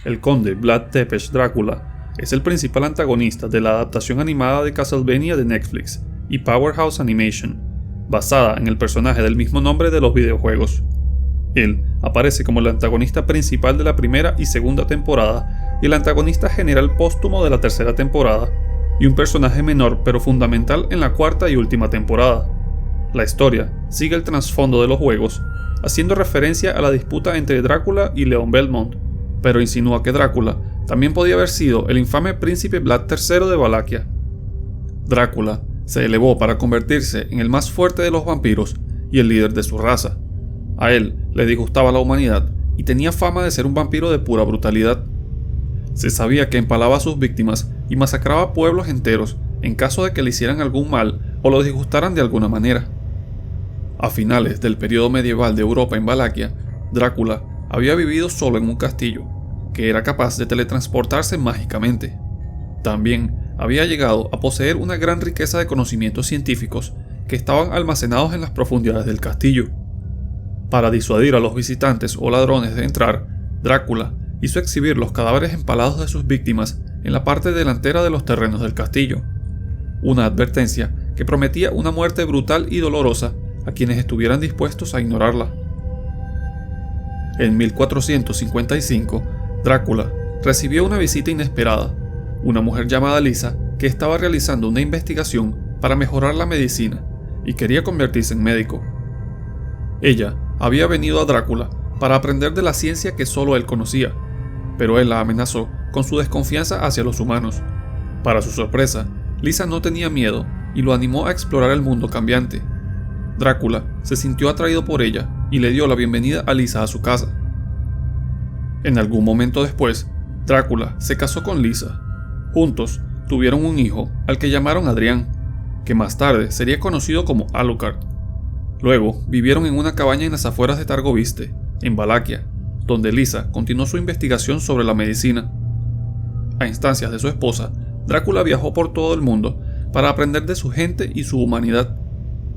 El conde Vlad Tepes Drácula es el principal antagonista de la adaptación animada de Castlevania de Netflix y Powerhouse Animation, basada en el personaje del mismo nombre de los videojuegos. Él aparece como el antagonista principal de la primera y segunda temporada y el antagonista general póstumo de la tercera temporada, y un personaje menor pero fundamental en la cuarta y última temporada. La historia sigue el trasfondo de los juegos, haciendo referencia a la disputa entre Drácula y Leon Belmont, pero insinúa que Drácula también podía haber sido el infame príncipe Vlad III de Valaquia. Drácula se elevó para convertirse en el más fuerte de los vampiros y el líder de su raza. A él le disgustaba la humanidad y tenía fama de ser un vampiro de pura brutalidad. Se sabía que empalaba a sus víctimas y masacraba pueblos enteros en caso de que le hicieran algún mal o lo disgustaran de alguna manera. A finales del periodo medieval de Europa en Valaquia, Drácula había vivido solo en un castillo, que era capaz de teletransportarse mágicamente. También había llegado a poseer una gran riqueza de conocimientos científicos que estaban almacenados en las profundidades del castillo. Para disuadir a los visitantes o ladrones de entrar, Drácula hizo exhibir los cadáveres empalados de sus víctimas en la parte delantera de los terrenos del castillo, una advertencia que prometía una muerte brutal y dolorosa a quienes estuvieran dispuestos a ignorarla. En 1455, Drácula recibió una visita inesperada, una mujer llamada Lisa que estaba realizando una investigación para mejorar la medicina y quería convertirse en médico. Ella había venido a Drácula para aprender de la ciencia que solo él conocía, pero él la amenazó con su desconfianza hacia los humanos. Para su sorpresa, Lisa no tenía miedo y lo animó a explorar el mundo cambiante. Drácula se sintió atraído por ella y le dio la bienvenida a Lisa a su casa. En algún momento después, Drácula se casó con Lisa. Juntos tuvieron un hijo al que llamaron Adrián, que más tarde sería conocido como Alucard. Luego vivieron en una cabaña en las afueras de Targoviste, en Valaquia, donde Lisa continuó su investigación sobre la medicina. A instancias de su esposa, Drácula viajó por todo el mundo para aprender de su gente y su humanidad.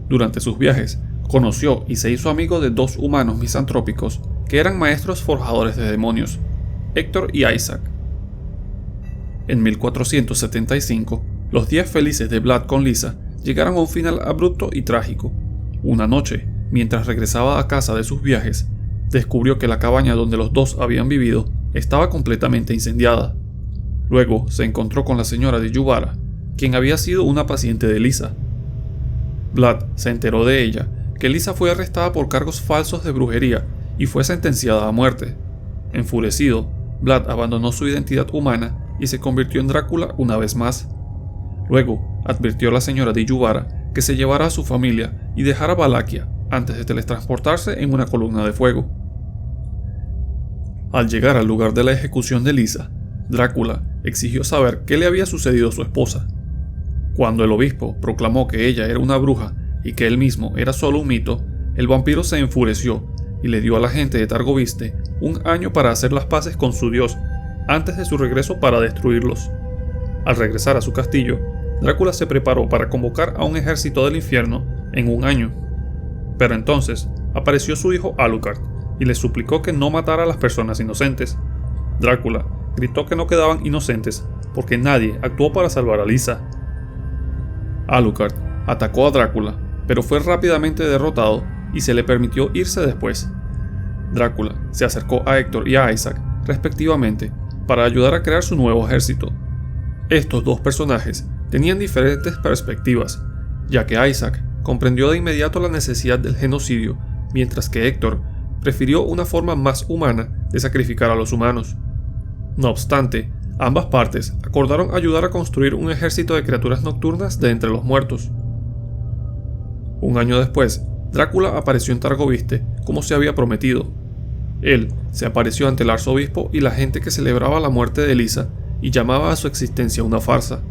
Durante sus viajes, conoció y se hizo amigo de dos humanos misantrópicos que eran maestros forjadores de demonios, Héctor y Isaac. En 1475, los días felices de Vlad con Lisa llegaron a un final abrupto y trágico. Una noche, mientras regresaba a casa de sus viajes, descubrió que la cabaña donde los dos habían vivido estaba completamente incendiada. Luego se encontró con la señora de Yubara, quien había sido una paciente de Lisa. Vlad se enteró de ella que Lisa fue arrestada por cargos falsos de brujería y fue sentenciada a muerte. Enfurecido, Vlad abandonó su identidad humana y se convirtió en Drácula una vez más. Luego advirtió a la señora de Yubara que se llevara a su familia y dejara Valaquia antes de teletransportarse en una columna de fuego. Al llegar al lugar de la ejecución de Lisa, Drácula exigió saber qué le había sucedido a su esposa. Cuando el obispo proclamó que ella era una bruja y que él mismo era solo un mito, el vampiro se enfureció y le dio a la gente de Targoviste un año para hacer las paces con su dios antes de su regreso para destruirlos. Al regresar a su castillo, Drácula se preparó para convocar a un ejército del infierno en un año. Pero entonces apareció su hijo Alucard y le suplicó que no matara a las personas inocentes. Drácula gritó que no quedaban inocentes porque nadie actuó para salvar a Lisa. Alucard atacó a Drácula, pero fue rápidamente derrotado y se le permitió irse después. Drácula se acercó a Héctor y a Isaac, respectivamente, para ayudar a crear su nuevo ejército. Estos dos personajes tenían diferentes perspectivas, ya que Isaac comprendió de inmediato la necesidad del genocidio, mientras que Héctor prefirió una forma más humana de sacrificar a los humanos. No obstante, ambas partes acordaron ayudar a construir un ejército de criaturas nocturnas de entre los muertos. Un año después, Drácula apareció en Targoviste como se había prometido. Él se apareció ante el arzobispo y la gente que celebraba la muerte de Lisa y llamaba a su existencia una farsa.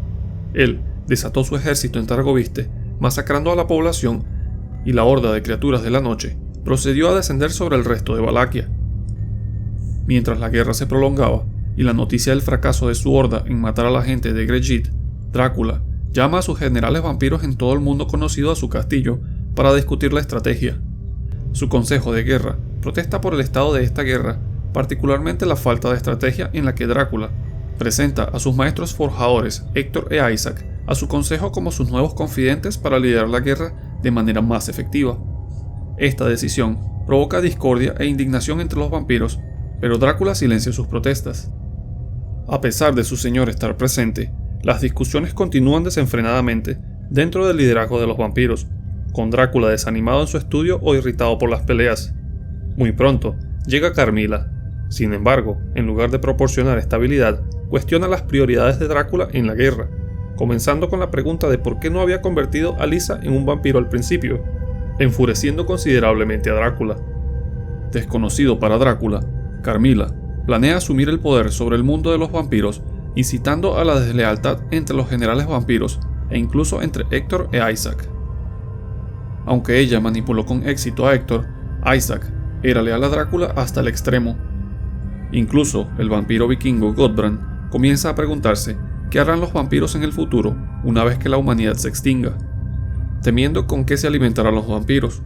Él desató su ejército en Targoviste, masacrando a la población, y la horda de criaturas de la noche procedió a descender sobre el resto de Valaquia. Mientras la guerra se prolongaba y la noticia del fracaso de su horda en matar a la gente de Grejit, Drácula llama a sus generales vampiros en todo el mundo conocido a su castillo para discutir la estrategia. Su consejo de guerra protesta por el estado de esta guerra particularmente la falta de estrategia en la que Drácula presenta a sus maestros forjadores Héctor e Isaac a su consejo como sus nuevos confidentes para liderar la guerra de manera más efectiva. Esta decisión provoca discordia e indignación entre los vampiros, pero Drácula silencia sus protestas. A pesar de su señor estar presente, las discusiones continúan desenfrenadamente dentro del liderazgo de los vampiros, con Drácula desanimado en su estudio o irritado por las peleas. Muy pronto, llega Carmilla. Sin embargo, en lugar de proporcionar estabilidad, cuestiona las prioridades de Drácula en la guerra, comenzando con la pregunta de por qué no había convertido a Lisa en un vampiro al principio, enfureciendo considerablemente a Drácula. Desconocido para Drácula, Carmilla planea asumir el poder sobre el mundo de los vampiros, incitando a la deslealtad entre los generales vampiros e incluso entre Héctor e Isaac. Aunque ella manipuló con éxito a Héctor, Isaac era leal a Drácula hasta el extremo. Incluso el vampiro vikingo Godbrand comienza a preguntarse qué harán los vampiros en el futuro una vez que la humanidad se extinga, temiendo con qué se alimentarán los vampiros.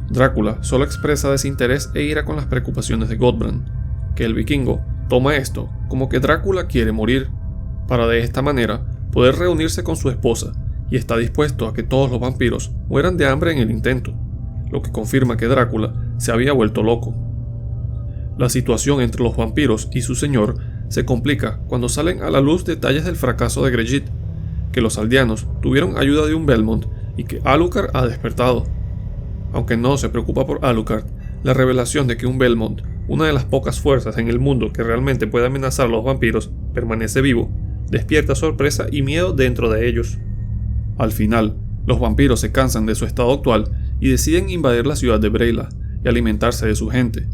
Drácula solo expresa desinterés e ira con las preocupaciones de Godbrand, que el vikingo toma esto como que Drácula quiere morir, para de esta manera poder reunirse con su esposa, y está dispuesto a que todos los vampiros mueran de hambre en el intento, lo que confirma que Drácula se había vuelto loco. La situación entre los vampiros y su señor se complica cuando salen a la luz detalles del fracaso de Grigit, que los aldeanos tuvieron ayuda de un Belmont y que Alucard ha despertado. Aunque no se preocupa por Alucard, la revelación de que un Belmont, una de las pocas fuerzas en el mundo que realmente puede amenazar a los vampiros, permanece vivo, despierta sorpresa y miedo dentro de ellos. Al final, los vampiros se cansan de su estado actual y deciden invadir la ciudad de Brejla y alimentarse de su gente.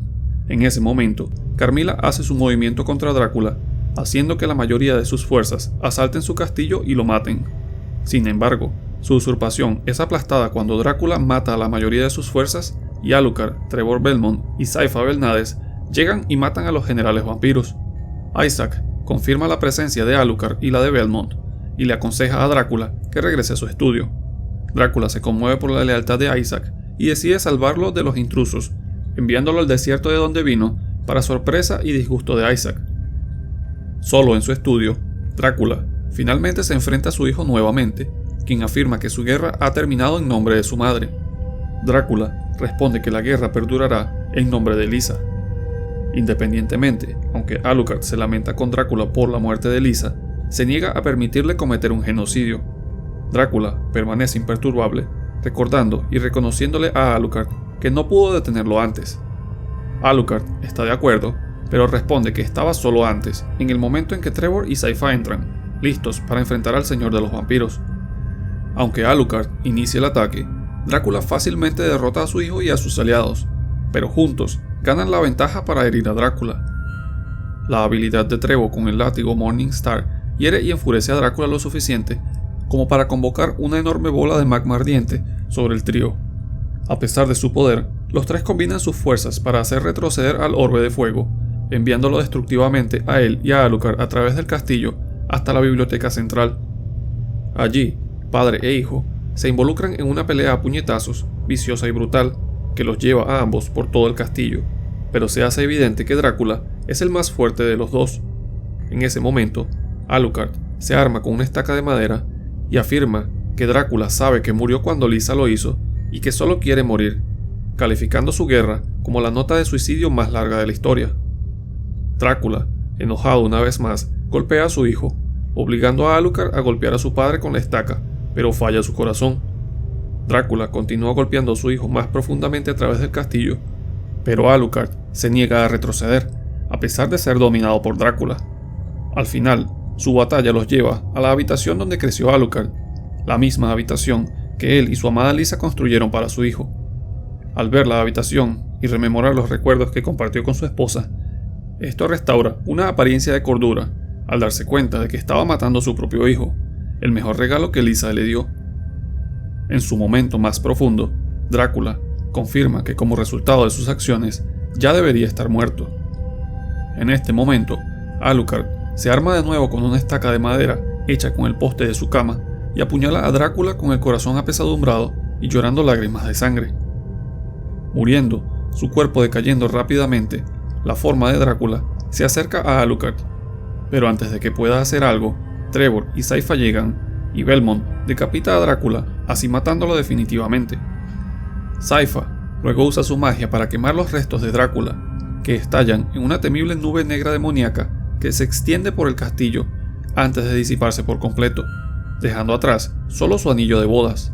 En ese momento, Carmilla hace su movimiento contra Drácula, haciendo que la mayoría de sus fuerzas asalten su castillo y lo maten. Sin embargo, su usurpación es aplastada cuando Drácula mata a la mayoría de sus fuerzas y Alucard, Trevor Belmont y Saifa Belnades llegan y matan a los generales vampiros. Isaac confirma la presencia de Alucard y la de Belmont, y le aconseja a Drácula que regrese a su estudio. Drácula se conmueve por la lealtad de Isaac y decide salvarlo de los intrusos, enviándolo al desierto de donde vino, para sorpresa y disgusto de Isaac. Solo en su estudio, Drácula finalmente se enfrenta a su hijo nuevamente, quien afirma que su guerra ha terminado en nombre de su madre. Drácula responde que la guerra perdurará en nombre de Lisa. Independientemente, aunque Alucard se lamenta con Drácula por la muerte de Lisa, se niega a permitirle cometer un genocidio. Drácula permanece imperturbable, recordando y reconociéndole a Alucard que no pudo detenerlo antes. Alucard está de acuerdo, pero responde que estaba solo antes, en el momento en que Trevor y Saifa entran, listos para enfrentar al señor de los vampiros. Aunque Alucard inicie el ataque, Drácula fácilmente derrota a su hijo y a sus aliados, pero juntos ganan la ventaja para herir a Drácula. La habilidad de Trevor con el látigo Morningstar hiere y enfurece a Drácula lo suficiente como para convocar una enorme bola de magma ardiente sobre el trío. A pesar de su poder, los tres combinan sus fuerzas para hacer retroceder al orbe de fuego, enviándolo destructivamente a él y a Alucard a través del castillo hasta la biblioteca central. Allí, padre e hijo se involucran en una pelea a puñetazos, viciosa y brutal, que los lleva a ambos por todo el castillo, pero se hace evidente que Drácula es el más fuerte de los dos. En ese momento, Alucard se arma con una estaca de madera y afirma que Drácula sabe que murió cuando Lisa lo hizo y que solo quiere morir, calificando su guerra como la nota de suicidio más larga de la historia. Drácula, enojado una vez más, golpea a su hijo, obligando a Alucard a golpear a su padre con la estaca, pero falla su corazón. Drácula continúa golpeando a su hijo más profundamente a través del castillo, pero Alucard se niega a retroceder, a pesar de ser dominado por Drácula. Al final, su batalla los lleva a la habitación donde creció Alucard, la misma habitación que él y su amada Lisa construyeron para su hijo. Al ver la habitación y rememorar los recuerdos que compartió con su esposa, esto restaura una apariencia de cordura al darse cuenta de que estaba matando a su propio hijo, el mejor regalo que Lisa le dio. En su momento más profundo, Drácula confirma que como resultado de sus acciones ya debería estar muerto. En este momento, Alucard se arma de nuevo con una estaca de madera hecha con el poste de su cama y apuñala a Drácula con el corazón apesadumbrado y llorando lágrimas de sangre. Muriendo, su cuerpo decayendo rápidamente, la forma de Drácula, se acerca a Alucard, pero antes de que pueda hacer algo, Trevor y Sypha llegan, y Belmont decapita a Drácula, así matándolo definitivamente. Sypha luego usa su magia para quemar los restos de Drácula, que estallan en una temible nube negra demoníaca que se extiende por el castillo antes de disiparse por completo, dejando atrás solo su anillo de bodas.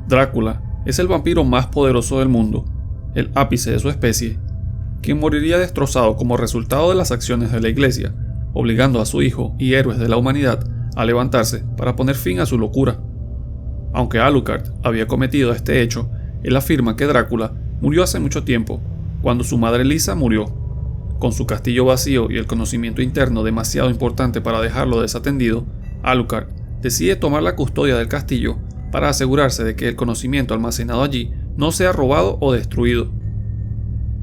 Drácula es el vampiro más poderoso del mundo, el ápice de su especie, quien moriría destrozado como resultado de las acciones de la Iglesia, obligando a su hijo y héroes de la humanidad a levantarse para poner fin a su locura. Aunque Alucard había cometido este hecho, él afirma que Drácula murió hace mucho tiempo, cuando su madre Lisa murió. Con su castillo vacío y el conocimiento interno demasiado importante para dejarlo desatendido, Alucard decide tomar la custodia del castillo para asegurarse de que el conocimiento almacenado allí no sea robado o destruido.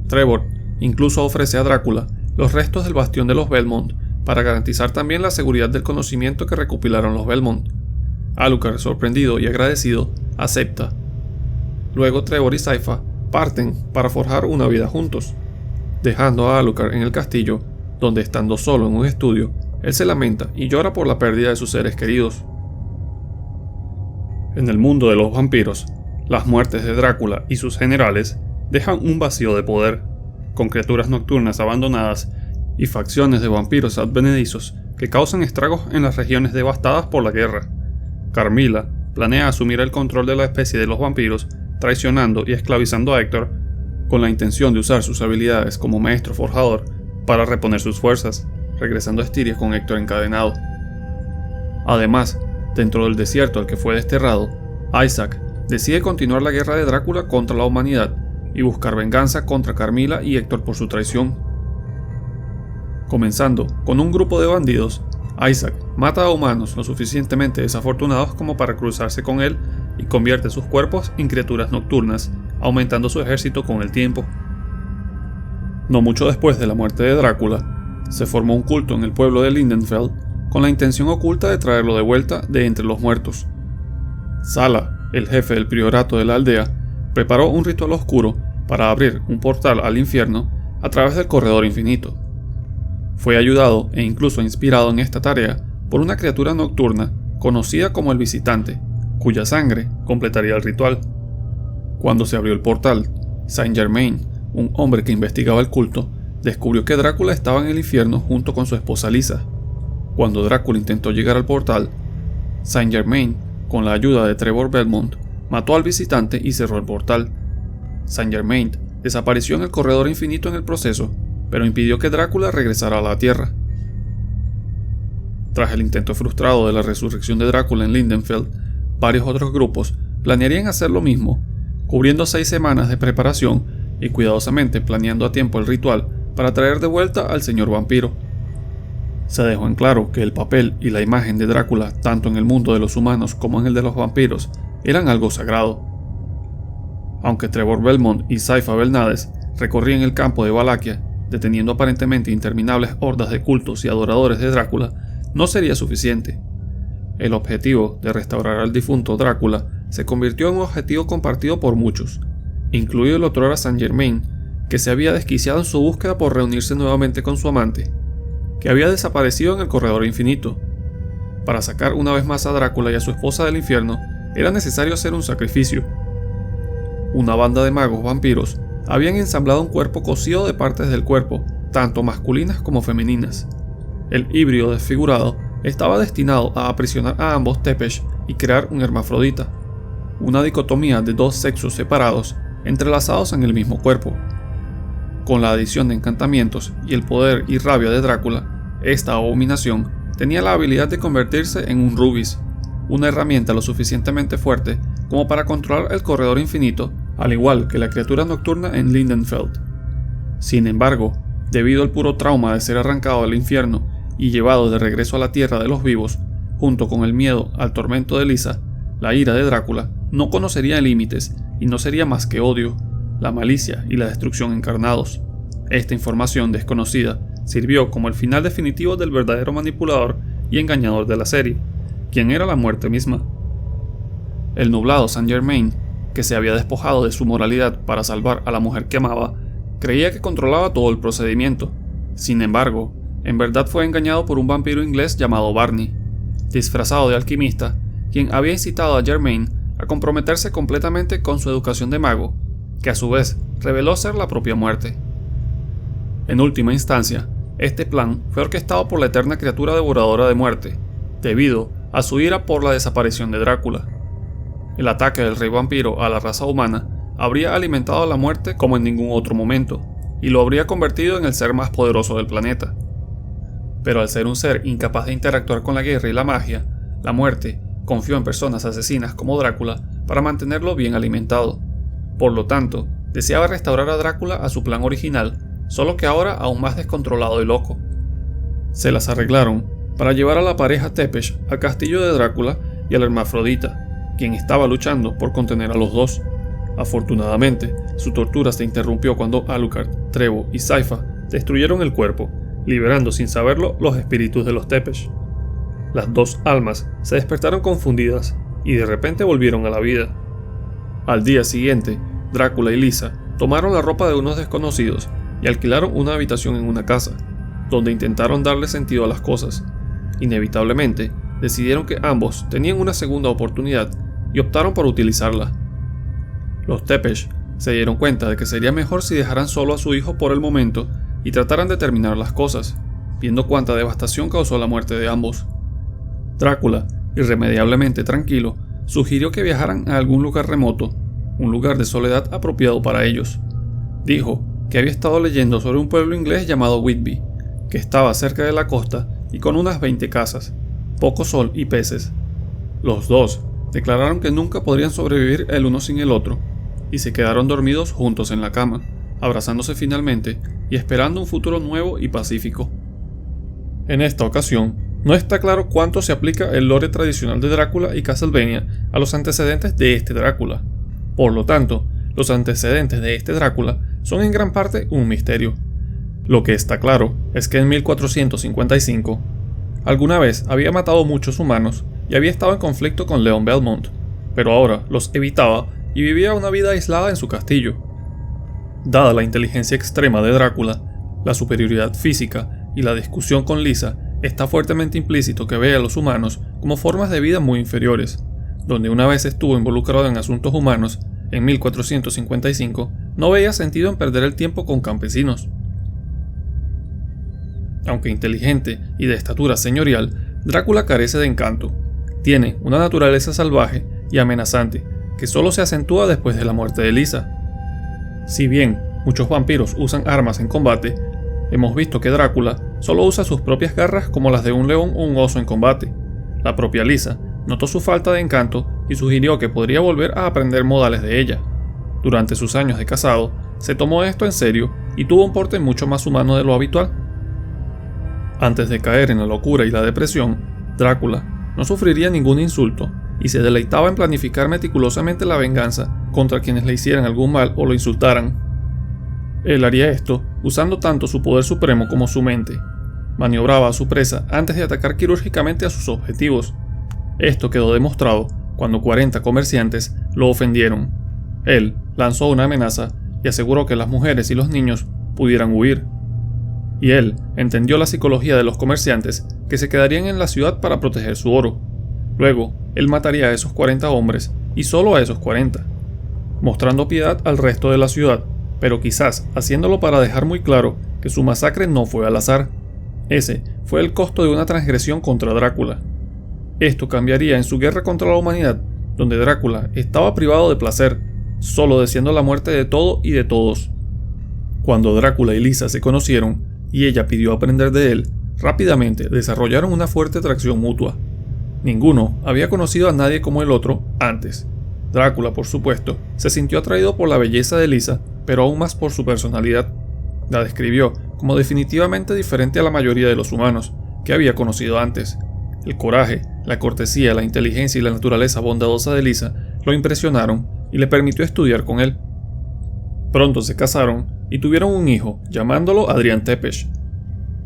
Trevor incluso ofrece a Drácula los restos del bastión de los Belmont para garantizar también la seguridad del conocimiento que recopilaron los Belmont. Alucard, sorprendido y agradecido, acepta. Luego Trevor y Sypha parten para forjar una vida juntos, dejando a Alucard en el castillo, donde estando solo en un estudio, él se lamenta y llora por la pérdida de sus seres queridos. En el mundo de los vampiros, las muertes de Drácula y sus generales dejan un vacío de poder, con criaturas nocturnas abandonadas y facciones de vampiros advenedizos que causan estragos en las regiones devastadas por la guerra. Carmilla planea asumir el control de la especie de los vampiros, traicionando y esclavizando a Héctor, con la intención de usar sus habilidades como maestro forjador para reponer sus fuerzas, regresando a Estiria con Héctor encadenado. Además, dentro del desierto al que fue desterrado, Isaac decide continuar la guerra de Drácula contra la humanidad y buscar venganza contra Carmilla y Héctor por su traición. Comenzando con un grupo de bandidos, Isaac mata a humanos lo suficientemente desafortunados como para cruzarse con él y convierte sus cuerpos en criaturas nocturnas, aumentando su ejército con el tiempo. No mucho después de la muerte de Drácula, se formó un culto en el pueblo de Lindenfeld con la intención oculta de traerlo de vuelta de entre los muertos. Sala, el jefe del priorato de la aldea, preparó un ritual oscuro para abrir un portal al infierno a través del corredor infinito. Fue ayudado e incluso inspirado en esta tarea por una criatura nocturna conocida como el Visitante, cuya sangre completaría el ritual. Cuando se abrió el portal, Saint Germain, un hombre que investigaba el culto, descubrió que Drácula estaba en el infierno junto con su esposa Lisa. Cuando Drácula intentó llegar al portal, Saint Germain, con la ayuda de Trevor Belmont, mató al Visitante y cerró el portal. Saint Germain desapareció en el corredor infinito en el proceso, pero impidió que Drácula regresara a la Tierra. Tras el intento frustrado de la resurrección de Drácula en Lindenfeld, varios otros grupos planearían hacer lo mismo, cubriendo 6 semanas de preparación y cuidadosamente planeando a tiempo el ritual para traer de vuelta al señor vampiro. Se dejó en claro que el papel y la imagen de Drácula, tanto en el mundo de los humanos como en el de los vampiros, eran algo sagrado. Aunque Trevor Belmont y Sypha Belnades recorrían el campo de Valaquia, deteniendo aparentemente interminables hordas de cultos y adoradores de Drácula, no sería suficiente. El objetivo de restaurar al difunto Drácula se convirtió en un objetivo compartido por muchos, incluido el otrora Saint Germain, que se había desquiciado en su búsqueda por reunirse nuevamente con su amante, que había desaparecido en el corredor infinito. Para sacar una vez más a Drácula y a su esposa del infierno, era necesario hacer un sacrificio. Una banda de magos vampiros habían ensamblado un cuerpo cosido de partes del cuerpo, tanto masculinas como femeninas. El híbrido desfigurado estaba destinado a aprisionar a ambos Tepesh y crear un hermafrodita, una dicotomía de 2 sexos separados, entrelazados en el mismo cuerpo. Con la adición de encantamientos y el poder y rabia de Drácula, esta abominación tenía la habilidad de convertirse en un rubis, una herramienta lo suficientemente fuerte como para controlar el corredor infinito, al igual que la criatura nocturna en Lindenfeld. Sin embargo, debido al puro trauma de ser arrancado del infierno y llevado de regreso a la tierra de los vivos, junto con el miedo al tormento de Lisa, la ira de Drácula no conocería límites y no sería más que odio, la malicia y la destrucción encarnados. Esta información desconocida sirvió como el final definitivo del verdadero manipulador y engañador de la serie, quien era la muerte misma. El nublado Saint Germain, que se había despojado de su moralidad para salvar a la mujer que amaba, creía que controlaba todo el procedimiento. Sin embargo, en verdad fue engañado por un vampiro inglés llamado Barney, disfrazado de alquimista, quien había incitado a Germaine a comprometerse completamente con su educación de mago, que a su vez reveló ser la propia muerte. En última instancia, este plan fue orquestado por la eterna criatura devoradora de muerte, debido a su ira por la desaparición de Drácula. El ataque del rey vampiro a la raza humana habría alimentado a la muerte como en ningún otro momento, y lo habría convertido en el ser más poderoso del planeta. Pero al ser un ser incapaz de interactuar con la guerra y la magia, la muerte confió en personas asesinas como Drácula para mantenerlo bien alimentado. Por lo tanto, deseaba restaurar a Drácula a su plan original, solo que ahora aún más descontrolado y loco. Se las arreglaron para llevar a la pareja Tepesh al castillo de Drácula y al hermafrodita, quien estaba luchando por contener a los dos. Afortunadamente, su tortura se interrumpió cuando Alucard, Trevo y Saifa destruyeron el cuerpo, liberando sin saberlo los espíritus de los Tepesh. Las dos almas se despertaron confundidas y de repente volvieron a la vida. Al día siguiente, Drácula y Lisa tomaron la ropa de unos desconocidos y alquilaron una habitación en una casa, donde intentaron darle sentido a las cosas. Inevitablemente, decidieron que ambos tenían una segunda oportunidad y optaron por utilizarla. Los Tepesh se dieron cuenta de que sería mejor si dejaran solo a su hijo por el momento y trataran de terminar las cosas, viendo cuánta devastación causó la muerte de ambos. Drácula, irremediablemente tranquilo, sugirió que viajaran a algún lugar remoto, un lugar de soledad apropiado para ellos. Dijo que había estado leyendo sobre un pueblo inglés llamado Whitby, que estaba cerca de la costa y con unas 20 casas, poco sol y peces. Los dos declararon que nunca podrían sobrevivir el uno sin el otro, y se quedaron dormidos juntos en la cama, abrazándose finalmente y esperando un futuro nuevo y pacífico. En esta ocasión, no está claro cuánto se aplica el lore tradicional de Drácula y Castlevania a los antecedentes de este Drácula. Por lo tanto, los antecedentes de este Drácula son en gran parte un misterio. Lo que está claro es que en 1455, alguna vez había matado muchos humanos y había estado en conflicto con Leon Belmont, pero ahora los evitaba y vivía una vida aislada en su castillo. Dada la inteligencia extrema de Drácula, la superioridad física y la discusión con Lisa, está fuertemente implícito que ve a los humanos como formas de vida muy inferiores. Donde una vez estuvo involucrado en asuntos humanos, en 1455, no veía sentido en perder el tiempo con campesinos. Aunque inteligente y de estatura señorial, Drácula carece de encanto. Tiene una naturaleza salvaje y amenazante que solo se acentúa después de la muerte de Lisa. Si bien muchos vampiros usan armas en combate, hemos visto que Drácula solo usa sus propias garras como las de un león o un oso en combate. La propia Lisa notó su falta de encanto y sugirió que podría volver a aprender modales de ella. Durante sus años de casado, se tomó esto en serio y tuvo un porte mucho más humano de lo habitual. Antes de caer en la locura y la depresión, Drácula no sufriría ningún insulto y se deleitaba en planificar meticulosamente la venganza contra quienes le hicieran algún mal o lo insultaran. Él haría esto usando tanto su poder supremo como su mente. Maniobraba a su presa antes de atacar quirúrgicamente a sus objetivos. Esto quedó demostrado cuando 40 comerciantes lo ofendieron. Él lanzó una amenaza y aseguró que las mujeres y los niños pudieran huir. Y él entendió la psicología de los comerciantes que se quedarían en la ciudad para proteger su oro. Luego, él mataría a esos 40 hombres y solo a esos 40, mostrando piedad al resto de la ciudad, pero quizás haciéndolo para dejar muy claro que su masacre no fue al azar. Ese fue el costo de una transgresión contra Drácula. Esto cambiaría en su guerra contra la humanidad, donde Drácula estaba privado de placer, solo deseando la muerte de todo y de todos. Cuando Drácula y Lisa se conocieron, y ella pidió aprender de él, rápidamente desarrollaron una fuerte atracción mutua. Ninguno había conocido a nadie como el otro antes. Drácula, por supuesto, se sintió atraído por la belleza de Lisa, pero aún más por su personalidad. La describió como definitivamente diferente a la mayoría de los humanos que había conocido antes. El coraje, la cortesía, la inteligencia y la naturaleza bondadosa de Lisa lo impresionaron y le permitió estudiar con él. Pronto se casaron y tuvieron un hijo, llamándolo Adrian Tepesh.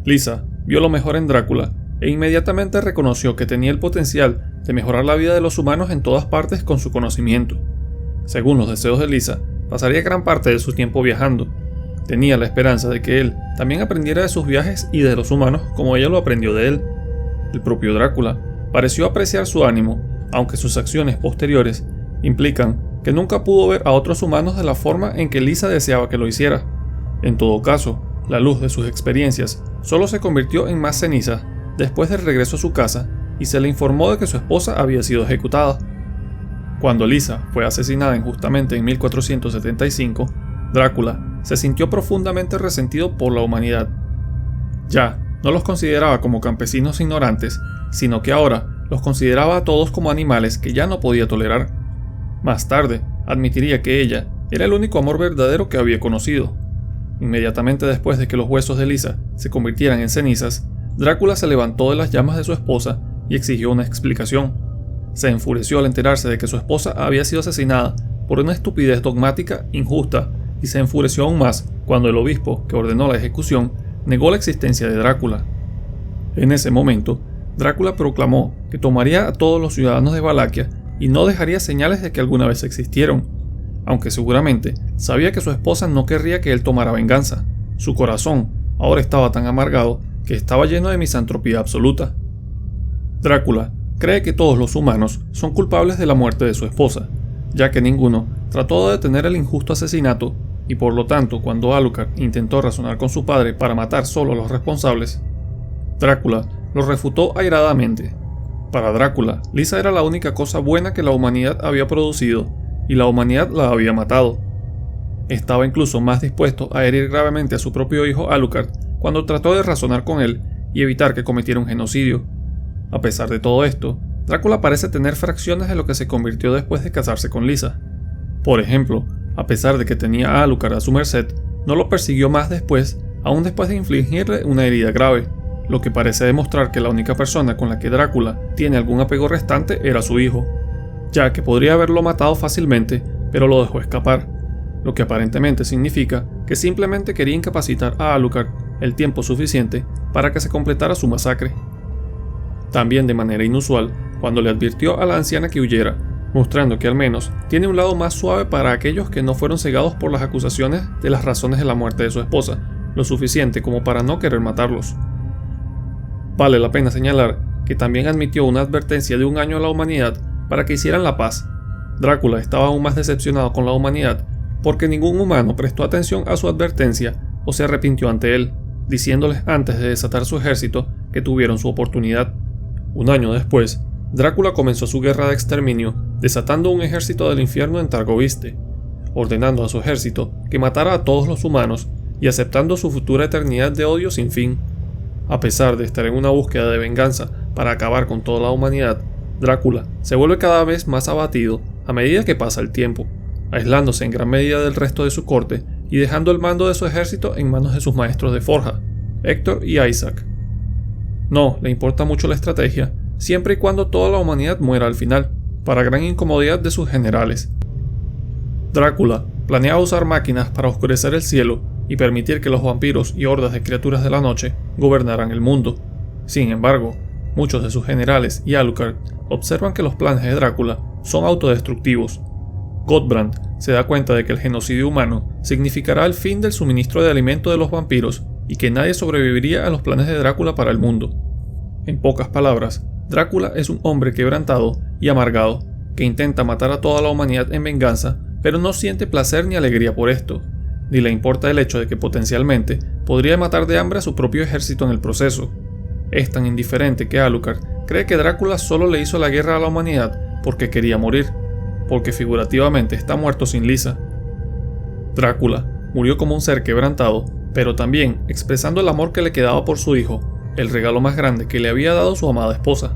Lisa vio lo mejor en Drácula e inmediatamente reconoció que tenía el potencial de mejorar la vida de los humanos en todas partes con su conocimiento. Según los deseos de Lisa, pasaría gran parte de su tiempo viajando. Tenía la esperanza de que él también aprendiera de sus viajes y de los humanos como ella lo aprendió de él. El propio Drácula pareció apreciar su ánimo, aunque sus acciones posteriores implican que nunca pudo ver a otros humanos de la forma en que Lisa deseaba que lo hiciera. En todo caso, la luz de sus experiencias solo se convirtió en más ceniza después del regreso a su casa y se le informó de que su esposa había sido ejecutada. Cuando Lisa fue asesinada injustamente en 1475, Drácula se sintió profundamente resentido por la humanidad. Ya no los consideraba como campesinos ignorantes, sino que ahora los consideraba a todos como animales que ya no podía tolerar. Más tarde, admitiría que ella era el único amor verdadero que había conocido. Inmediatamente después de que los huesos de Lisa se convirtieran en cenizas, Drácula se levantó de las llamas de su esposa y exigió una explicación. Se enfureció al enterarse de que su esposa había sido asesinada por una estupidez dogmática injusta y se enfureció aún más cuando el obispo que ordenó la ejecución negó la existencia de Drácula. En ese momento, Drácula proclamó que tomaría a todos los ciudadanos de Valaquia y no dejaría señales de que alguna vez existieron, aunque seguramente sabía que su esposa no querría que él tomara venganza. Su corazón ahora estaba tan amargado que estaba lleno de misantropía absoluta. Drácula cree que todos los humanos son culpables de la muerte de su esposa, ya que ninguno trató de detener el injusto asesinato y por lo tanto cuando Alucard intentó razonar con su padre para matar solo a los responsables, Drácula lo refutó airadamente. Para Drácula, Lisa era la única cosa buena que la humanidad había producido y la humanidad la había matado. Estaba incluso más dispuesto a herir gravemente a su propio hijo Alucard cuando trató de razonar con él y evitar que cometiera un genocidio. A pesar de todo esto, Drácula parece tener fracciones de lo que se convirtió después de casarse con Lisa. Por ejemplo, a pesar de que tenía a Alucard a su merced, no lo persiguió más después, aún después de infligirle una herida grave, lo que parece demostrar que la única persona con la que Drácula tiene algún apego restante era su hijo, ya que podría haberlo matado fácilmente, pero lo dejó escapar, lo que aparentemente significa que simplemente quería incapacitar a Alucard el tiempo suficiente para que se completara su masacre. También de manera inusual, cuando le advirtió a la anciana que huyera, mostrando que al menos tiene un lado más suave para aquellos que no fueron cegados por las acusaciones de las razones de la muerte de su esposa, lo suficiente como para no querer matarlos. Vale la pena señalar que también admitió una advertencia de 1 año a la humanidad para que hicieran la paz. Drácula estaba aún más decepcionado con la humanidad porque ningún humano prestó atención a su advertencia o se arrepintió ante él, diciéndoles antes de desatar su ejército que tuvieron su oportunidad. 1 año después, Drácula comenzó su guerra de exterminio, desatando un ejército del infierno en Targoviste, ordenando a su ejército que matara a todos los humanos y aceptando su futura eternidad de odio sin fin. A pesar de estar en una búsqueda de venganza para acabar con toda la humanidad, Drácula se vuelve cada vez más abatido a medida que pasa el tiempo, aislándose en gran medida del resto de su corte y dejando el mando de su ejército en manos de sus maestros de forja, Héctor y Isaac. No le importa mucho la estrategia, siempre y cuando toda la humanidad muera al final, para gran incomodidad de sus generales. Drácula planeaba usar máquinas para oscurecer el cielo y permitir que los vampiros y hordas de criaturas de la noche gobernaran el mundo. Sin embargo, muchos de sus generales y Alucard observan que los planes de Drácula son autodestructivos. Gottbrand se da cuenta de que el genocidio humano significará el fin del suministro de alimento de los vampiros y que nadie sobreviviría a los planes de Drácula para el mundo. En pocas palabras, Drácula es un hombre quebrantado y amargado, que intenta matar a toda la humanidad en venganza, pero no siente placer ni alegría por esto, ni le importa el hecho de que potencialmente podría matar de hambre a su propio ejército en el proceso. Es tan indiferente que Alucard cree que Drácula solo le hizo la guerra a la humanidad porque quería morir, porque figurativamente está muerto sin Lisa. Drácula murió como un ser quebrantado, pero también expresando el amor que le quedaba por su hijo, el regalo más grande que le había dado su amada esposa,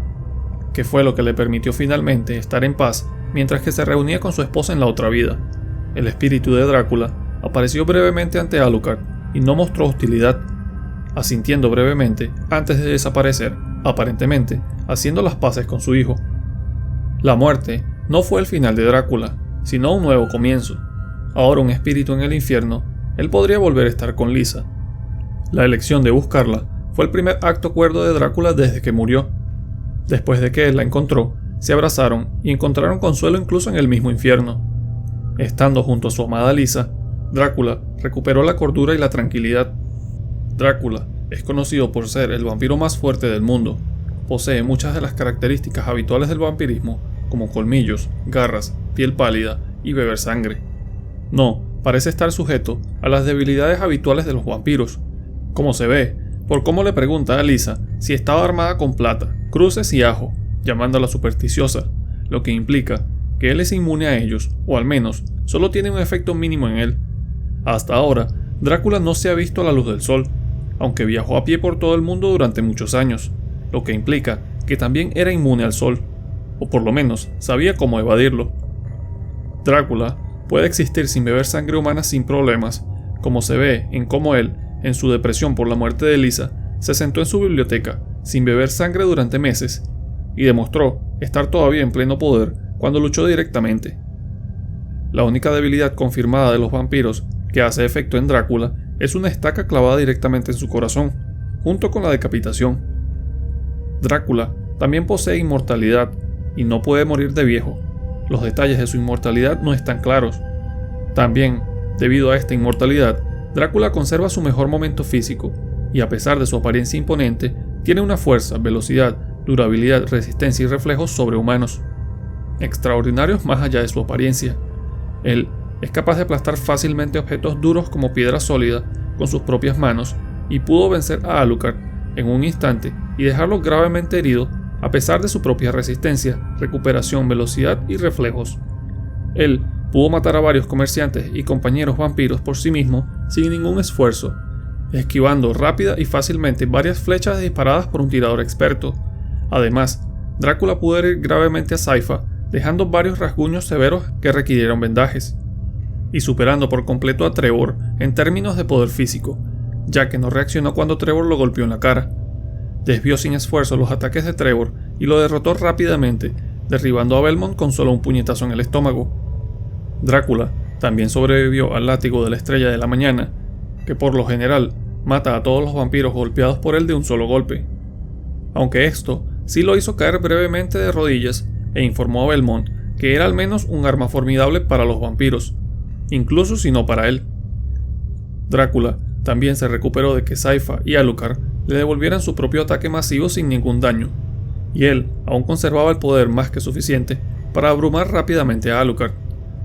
que fue lo que le permitió finalmente estar en paz mientras que se reunía con su esposa en la otra vida. El espíritu de Drácula apareció brevemente ante Alucard y no mostró hostilidad, asintiendo brevemente antes de desaparecer, aparentemente haciendo las paces con su hijo. La muerte no fue el final de Drácula, sino un nuevo comienzo. Ahora un espíritu en el infierno, él podría volver a estar con Lisa. La elección de buscarla fue el primer acto cuerdo de Drácula desde que murió. Después de que él la encontró, se abrazaron y encontraron consuelo incluso en el mismo infierno. Estando junto a su amada Lisa, Drácula recuperó la cordura y la tranquilidad. Drácula es conocido por ser el vampiro más fuerte del mundo. Posee muchas de las características habituales del vampirismo, como colmillos, garras, piel pálida y beber sangre. No parece estar sujeto a las debilidades habituales de los vampiros, como se ve por cómo le pregunta a Lisa si estaba armada con plata, cruces y ajo, llamándola supersticiosa, lo que implica que él es inmune a ellos, o al menos solo tiene un efecto mínimo en él. Hasta ahora, Drácula no se ha visto a la luz del sol, aunque viajó a pie por todo el mundo durante muchos años, lo que implica que también era inmune al sol, o por lo menos sabía cómo evadirlo. Drácula puede existir sin beber sangre humana sin problemas, como se ve en cómo él, en su depresión por la muerte de Lisa, se sentó en su biblioteca sin beber sangre durante meses, y demostró estar todavía en pleno poder cuando luchó directamente. La única debilidad confirmada de los vampiros que hace efecto en Drácula es una estaca clavada directamente en su corazón, junto con la decapitación. Drácula también posee inmortalidad y no puede morir de viejo. Los detalles de su inmortalidad no están claros. También, debido a esta inmortalidad, Drácula conserva su mejor momento físico, y a pesar de su apariencia imponente, tiene una fuerza, velocidad, durabilidad, resistencia y reflejos sobrehumanos, extraordinarios más allá de su apariencia. Él es capaz de aplastar fácilmente objetos duros como piedra sólida con sus propias manos, y pudo vencer a Alucard en un instante y dejarlo gravemente herido a pesar de su propia resistencia, recuperación, velocidad y reflejos. Él pudo matar a varios comerciantes y compañeros vampiros por sí mismo sin ningún esfuerzo, esquivando rápida y fácilmente varias flechas disparadas por un tirador experto. Además, Drácula pudo herir gravemente a Saifa, dejando varios rasguños severos que requirieron vendajes, y superando por completo a Trevor en términos de poder físico, ya que no reaccionó cuando Trevor lo golpeó en la cara. Desvió sin esfuerzo los ataques de Trevor y lo derrotó rápidamente, derribando a Belmont con solo un puñetazo en el estómago. Drácula también sobrevivió al látigo de la Estrella de la Mañana, que por lo general mata a todos los vampiros golpeados por él de un solo golpe. Aunque esto sí lo hizo caer brevemente de rodillas e informó a Belmont que era al menos un arma formidable para los vampiros, incluso si no para él. Drácula también se recuperó de que Saifa y Alucard le devolvieran su propio ataque masivo sin ningún daño, y él aún conservaba el poder más que suficiente para abrumar rápidamente a Alucard,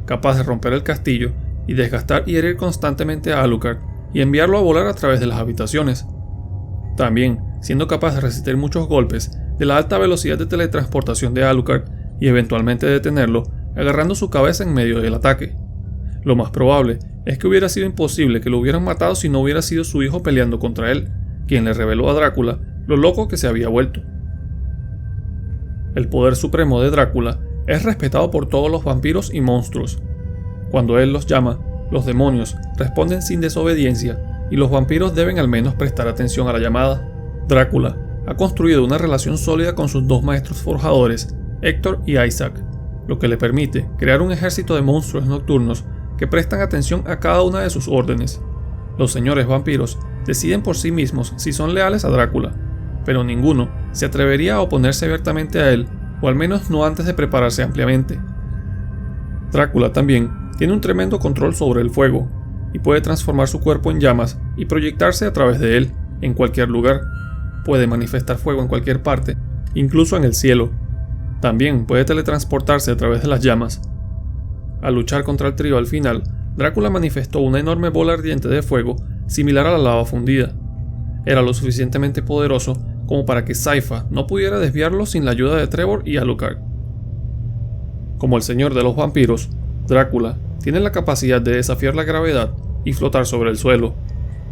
capaz de romper el castillo y desgastar y herir constantemente a Alucard y enviarlo a volar a través de las habitaciones. También siendo capaz de resistir muchos golpes de la alta velocidad de teletransportación de Alucard y eventualmente detenerlo agarrando su cabeza en medio del ataque. Lo más probable es que hubiera sido imposible que lo hubieran matado si no hubiera sido su hijo peleando contra él, quien le reveló a Drácula lo loco que se había vuelto. El poder supremo de Drácula es respetado por todos los vampiros y monstruos. Cuando él los llama, los demonios responden sin desobediencia y los vampiros deben al menos prestar atención a la llamada. Drácula ha construido una relación sólida con sus dos maestros forjadores, Héctor y Isaac, lo que le permite crear un ejército de monstruos nocturnos que prestan atención a cada una de sus órdenes. Los señores vampiros deciden por sí mismos si son leales a Drácula, pero ninguno se atrevería a oponerse abiertamente a él, o al menos no antes de prepararse ampliamente. Drácula también tiene un tremendo control sobre el fuego, y puede transformar su cuerpo en llamas y proyectarse a través de él, en cualquier lugar. Puede manifestar fuego en cualquier parte, incluso en el cielo. También puede teletransportarse a través de las llamas. Al luchar contra el trío al final, Drácula manifestó una enorme bola ardiente de fuego similar a la lava fundida. Era lo suficientemente poderoso como para que Saifa no pudiera desviarlo sin la ayuda de Trevor y Alucard. Como el señor de los vampiros, Drácula tiene la capacidad de desafiar la gravedad y flotar sobre el suelo.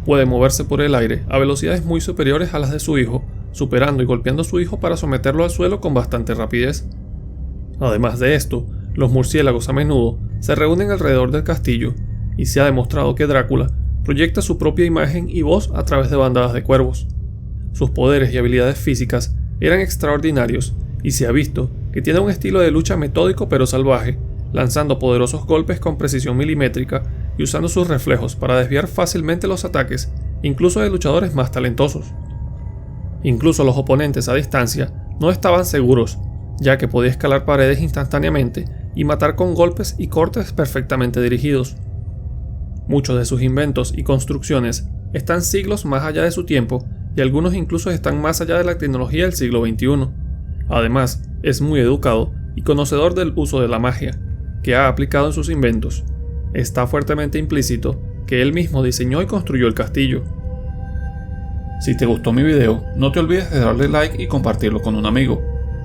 Puede moverse por el aire a velocidades muy superiores a las de su hijo, superando y golpeando a su hijo para someterlo al suelo con bastante rapidez. Además de esto, los murciélagos a menudo se reúnen alrededor del castillo, y se ha demostrado que Drácula proyecta su propia imagen y voz a través de bandadas de cuervos. Sus poderes y habilidades físicas eran extraordinarios, y se ha visto que tiene un estilo de lucha metódico pero salvaje, lanzando poderosos golpes con precisión milimétrica y usando sus reflejos para desviar fácilmente los ataques, incluso de luchadores más talentosos. Incluso los oponentes a distancia no estaban seguros, ya que podía escalar paredes instantáneamente y matar con golpes y cortes perfectamente dirigidos. Muchos de sus inventos y construcciones están siglos más allá de su tiempo y algunos incluso están más allá de la tecnología del siglo XXI. Además, es muy educado y conocedor del uso de la magia, que ha aplicado en sus inventos. Está fuertemente implícito que él mismo diseñó y construyó el castillo. Si te gustó mi video, no te olvides de darle like y compartirlo con un amigo.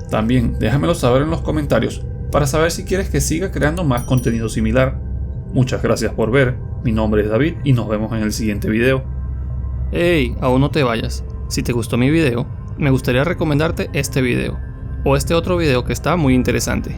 También déjamelo saber en los comentarios para saber si quieres que siga creando más contenido similar. Muchas gracias por ver, mi nombre es David y nos vemos en el siguiente video. Hey, aún no te vayas. Si te gustó mi video, me gustaría recomendarte este video, o este otro video que está muy interesante.